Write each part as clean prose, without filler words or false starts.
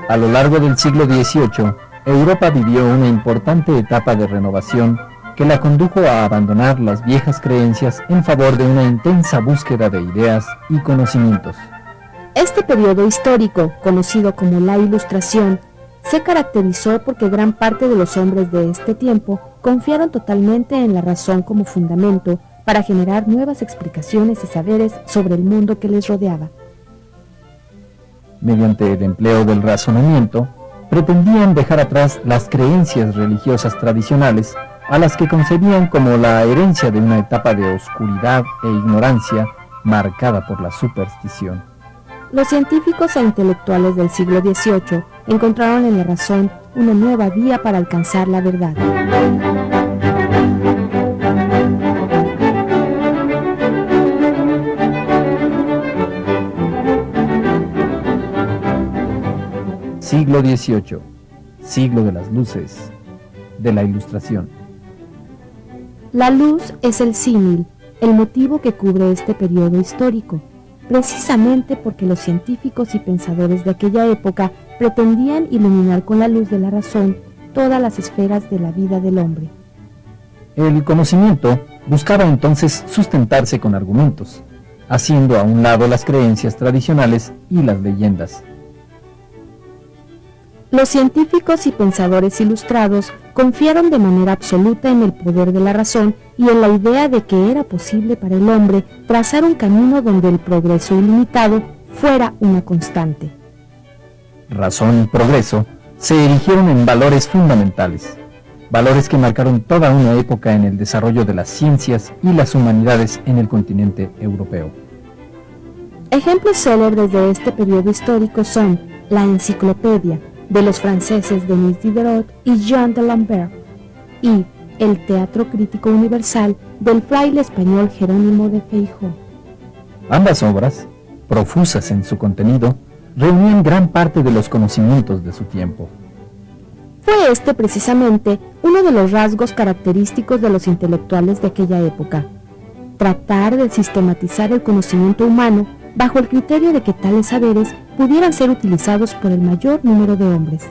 A lo largo del siglo XVIII, Europa vivió una importante etapa de renovación que la condujo a abandonar las viejas creencias en favor de una intensa búsqueda de ideas y conocimientos. Este periodo histórico, conocido como la Ilustración, se caracterizó porque gran parte de los hombres de este tiempo confiaron totalmente en la razón como fundamento para generar nuevas explicaciones y saberes sobre el mundo que les rodeaba. Mediante el empleo del razonamiento, pretendían dejar atrás las creencias religiosas tradicionales a las que concebían como la herencia de una etapa de oscuridad e ignorancia marcada por la superstición. Los científicos e intelectuales del siglo XVIII encontraron en la razón una nueva vía para alcanzar la verdad. Siglo XVIII, siglo de las luces, de la Ilustración. La luz es el símil, el motivo que cubre este periodo histórico, precisamente porque los científicos y pensadores de aquella época pretendían iluminar con la luz de la razón todas las esferas de la vida del hombre. El conocimiento buscaba entonces sustentarse con argumentos, haciendo a un lado las creencias tradicionales y las leyendas. Los científicos y pensadores ilustrados confiaron de manera absoluta en el poder de la razón y en la idea de que era posible para el hombre trazar un camino donde el progreso ilimitado fuera una constante. Razón y progreso se erigieron en valores fundamentales, valores que marcaron toda una época en el desarrollo de las ciencias y las humanidades en el continente europeo. Ejemplos célebres de este periodo histórico son la Enciclopedia, de los franceses Denis Diderot y Jean de Lambert, y el Teatro Crítico Universal del fraile español Jerónimo de Feijoo. Ambas obras, profusas en su contenido, reunían gran parte de los conocimientos de su tiempo. Fue este precisamente uno de los rasgos característicos de los intelectuales de aquella época: tratar de sistematizar el conocimiento humano bajo el criterio de que tales saberes pudieran ser utilizados por el mayor número de hombres.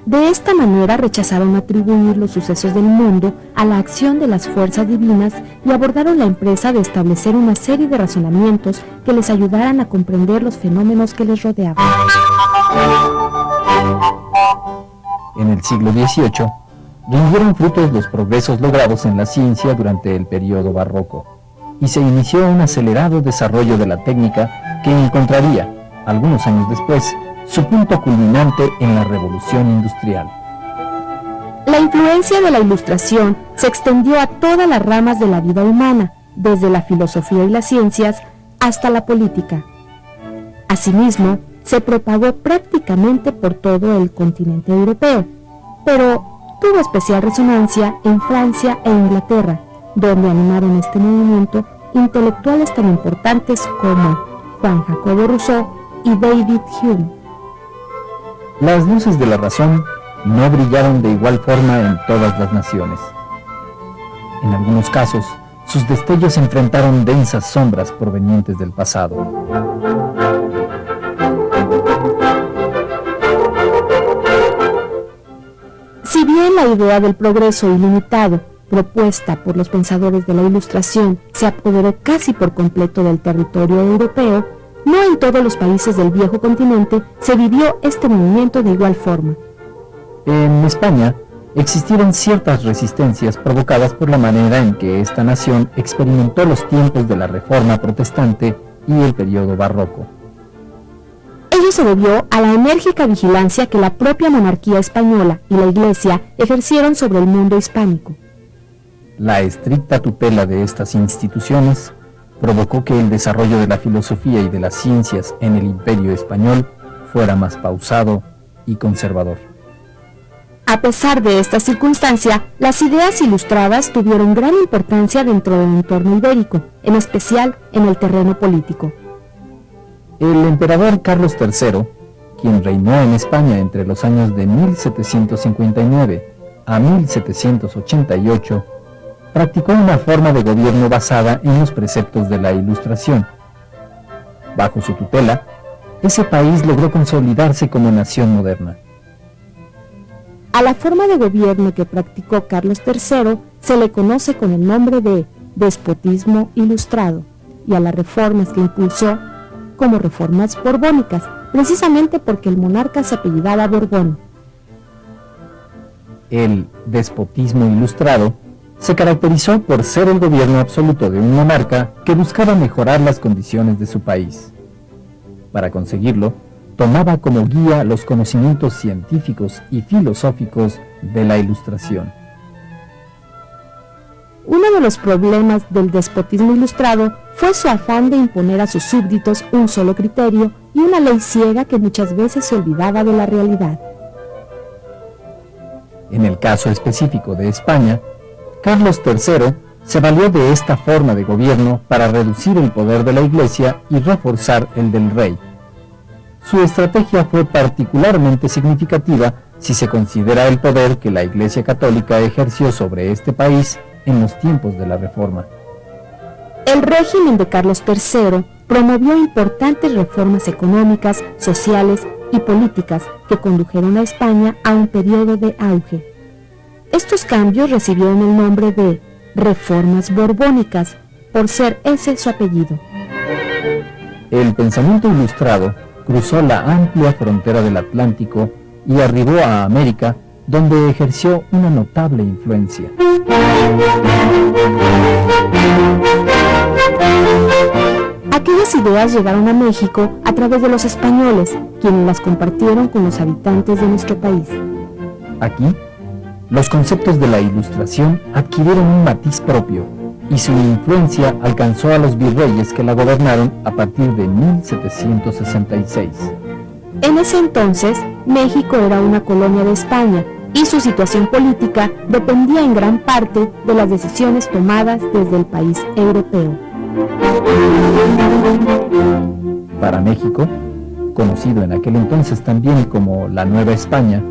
De esta manera rechazaron atribuir los sucesos del mundo a la acción de las fuerzas divinas y abordaron la empresa de establecer una serie de razonamientos que les ayudaran a comprender los fenómenos que les rodeaban. En el siglo XVIII, rindieron frutos los progresos logrados en la ciencia durante el período barroco, y se inició un acelerado desarrollo de la técnica que encontraría, algunos años después, su punto culminante en la Revolución Industrial. La influencia de la Ilustración se extendió a todas las ramas de la vida humana, desde la filosofía y las ciencias hasta la política. Asimismo, se propagó prácticamente por todo el continente europeo, pero tuvo especial resonancia en Francia e Inglaterra, donde animaron este movimiento intelectuales tan importantes como Juan Jacobo Rousseau y David Hume. Las luces de la razón no brillaron de igual forma en todas las naciones. En algunos casos, sus destellos enfrentaron densas sombras provenientes del pasado. Si bien la idea del progreso ilimitado, propuesta por los pensadores de la Ilustración, se apoderó casi por completo del territorio europeo, no en todos los países del viejo continente se vivió este movimiento de igual forma. En España, existieron ciertas resistencias provocadas por la manera en que esta nación experimentó los tiempos de la Reforma Protestante y el periodo barroco. Ello se debió a la enérgica vigilancia que la propia monarquía española y la Iglesia ejercieron sobre el mundo hispánico. La estricta tutela de estas instituciones provocó que el desarrollo de la filosofía y de las ciencias en el Imperio español fuera más pausado y conservador. A pesar de esta circunstancia, las ideas ilustradas tuvieron gran importancia dentro del entorno ibérico, en especial en el terreno político. El emperador Carlos III, quien reinó en España entre los años de 1759 a 1788, practicó una forma de gobierno basada en los preceptos de la Ilustración. Bajo su tutela, ese país logró consolidarse como nación moderna. A la forma de gobierno que practicó Carlos III se le conoce con el nombre de despotismo ilustrado, y a las reformas que impulsó como reformas borbónicas, precisamente porque el monarca se apellidaba Borbón. El despotismo ilustrado se caracterizó por ser el gobierno absoluto de un monarca que buscaba mejorar las condiciones de su país. Para conseguirlo, tomaba como guía los conocimientos científicos y filosóficos de la Ilustración. Uno de los problemas del despotismo ilustrado fue su afán de imponer a sus súbditos un solo criterio y una ley ciega que muchas veces se olvidaba de la realidad. En el caso específico de España, Carlos III se valió de esta forma de gobierno para reducir el poder de la Iglesia y reforzar el del rey. Su estrategia fue particularmente significativa si se considera el poder que la Iglesia Católica ejerció sobre este país en los tiempos de la Reforma. El régimen de Carlos III promovió importantes reformas económicas, sociales y políticas que condujeron a España a un periodo de auge. Estos cambios recibieron el nombre de reformas borbónicas, por ser ese su apellido. El pensamiento ilustrado cruzó la amplia frontera del Atlántico y arribó a América, donde ejerció una notable influencia. Aquellas ideas llegaron a México a través de los españoles, quienes las compartieron con los habitantes de nuestro país. Aquí, los conceptos de la Ilustración adquirieron un matiz propio y su influencia alcanzó a los virreyes que la gobernaron a partir de 1766. En ese entonces, México era una colonia de España y su situación política dependía en gran parte de las decisiones tomadas desde el país europeo. Para México, conocido en aquel entonces también como la Nueva España,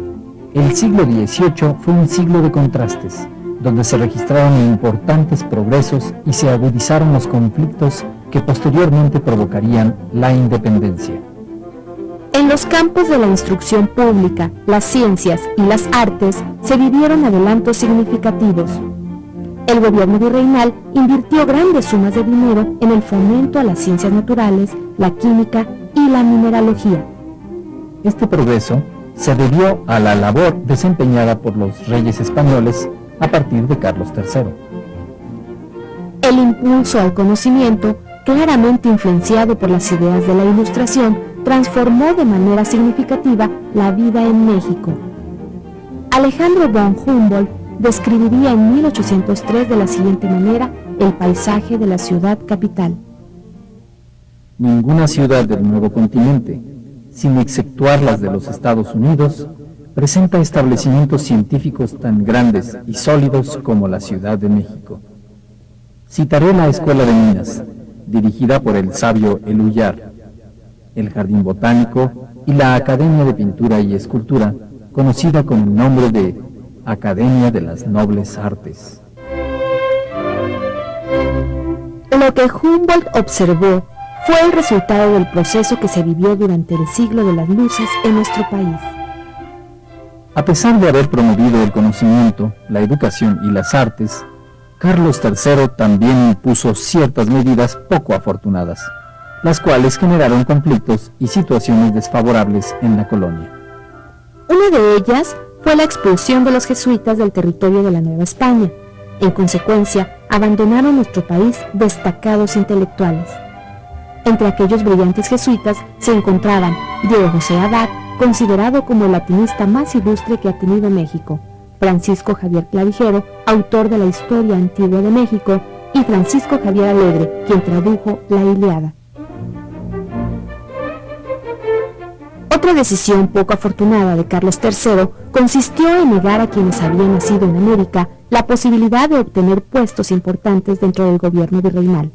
el siglo XVIII fue un siglo de contrastes, donde se registraron importantes progresos y se agudizaron los conflictos que posteriormente provocarían la independencia. En los campos de la instrucción pública, las ciencias y las artes se vivieron adelantos significativos. El gobierno virreinal invirtió grandes sumas de dinero en el fomento a las ciencias naturales, la química y la mineralogía. Este progreso se debió a la labor desempeñada por los reyes españoles a partir de Carlos III. El impulso al conocimiento, claramente influenciado por las ideas de la Ilustración, transformó de manera significativa la vida en México. Alejandro von Humboldt describiría en 1803 de la siguiente manera el paisaje de la ciudad capital. Ninguna ciudad del nuevo continente, sin exceptuar las de los Estados Unidos, presenta establecimientos científicos tan grandes y sólidos como la Ciudad de México. Citaré la Escuela de Minas, dirigida por el sabio Eluyar, el Jardín Botánico y la Academia de Pintura y Escultura, conocida con el nombre de Academia de las Nobles Artes. Lo que Humboldt observó fue el resultado del proceso que se vivió durante el siglo de las luces en nuestro país. A pesar de haber promovido el conocimiento, la educación y las artes, Carlos III también impuso ciertas medidas poco afortunadas, las cuales generaron conflictos y situaciones desfavorables en la colonia. Una de ellas fue la expulsión de los jesuitas del territorio de la Nueva España. En consecuencia, abandonaron nuestro país destacados intelectuales. Entre aquellos brillantes jesuitas se encontraban Diego José Abad, considerado como el latinista más ilustre que ha tenido México, Francisco Javier Clavijero, autor de la Historia Antigua de México, y Francisco Javier Alegre, quien tradujo la Ilíada. Otra decisión poco afortunada de Carlos III consistió en negar a quienes habían nacido en América la posibilidad de obtener puestos importantes dentro del gobierno virreinal.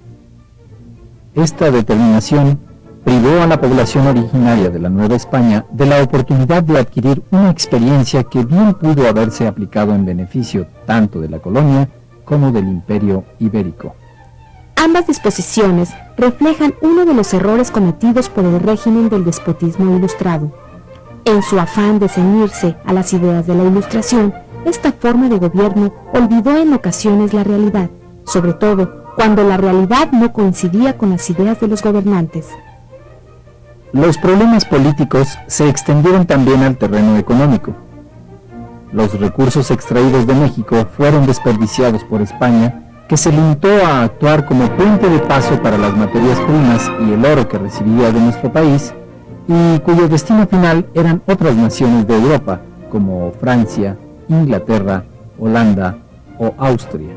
Esta determinación privó a la población originaria de la Nueva España de la oportunidad de adquirir una experiencia que bien pudo haberse aplicado en beneficio tanto de la colonia como del Imperio Ibérico. Ambas disposiciones reflejan uno de los errores cometidos por el régimen del despotismo ilustrado. En su afán de ceñirse a las ideas de la Ilustración, esta forma de gobierno olvidó en ocasiones la realidad, sobre todo cuando la realidad no coincidía con las ideas de los gobernantes. Los problemas políticos se extendieron también al terreno económico. Los recursos extraídos de México fueron desperdiciados por España, que se limitó a actuar como puente de paso para las materias primas y el oro que recibía de nuestro país, y cuyo destino final eran otras naciones de Europa, como Francia, Inglaterra, Holanda o Austria.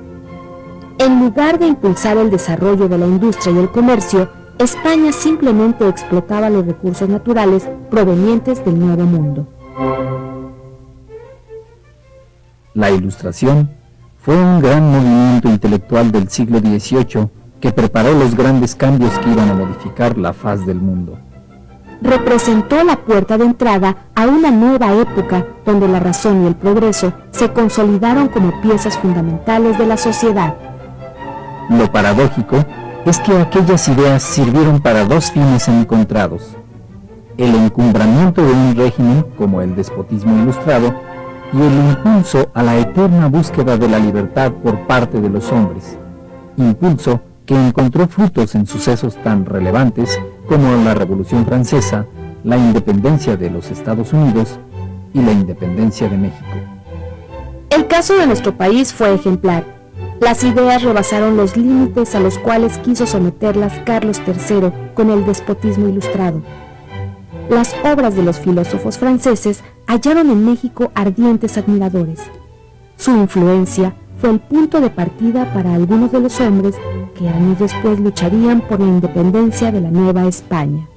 En lugar de impulsar el desarrollo de la industria y el comercio, España simplemente explotaba los recursos naturales provenientes del Nuevo Mundo. La Ilustración fue un gran movimiento intelectual del siglo XVIII que preparó los grandes cambios que iban a modificar la faz del mundo. Representó la puerta de entrada a una nueva época donde la razón y el progreso se consolidaron como piezas fundamentales de la sociedad. Lo paradójico es que aquellas ideas sirvieron para dos fines encontrados: el encumbramiento de un régimen como el despotismo ilustrado y el impulso a la eterna búsqueda de la libertad por parte de los hombres, impulso que encontró frutos en sucesos tan relevantes como la Revolución Francesa, la independencia de los Estados Unidos y la independencia de México. El caso de nuestro país fue ejemplar. Las ideas rebasaron los límites a los cuales quiso someterlas Carlos III con el despotismo ilustrado. Las obras de los filósofos franceses hallaron en México ardientes admiradores. Su influencia fue el punto de partida para algunos de los hombres que años después lucharían por la independencia de la Nueva España.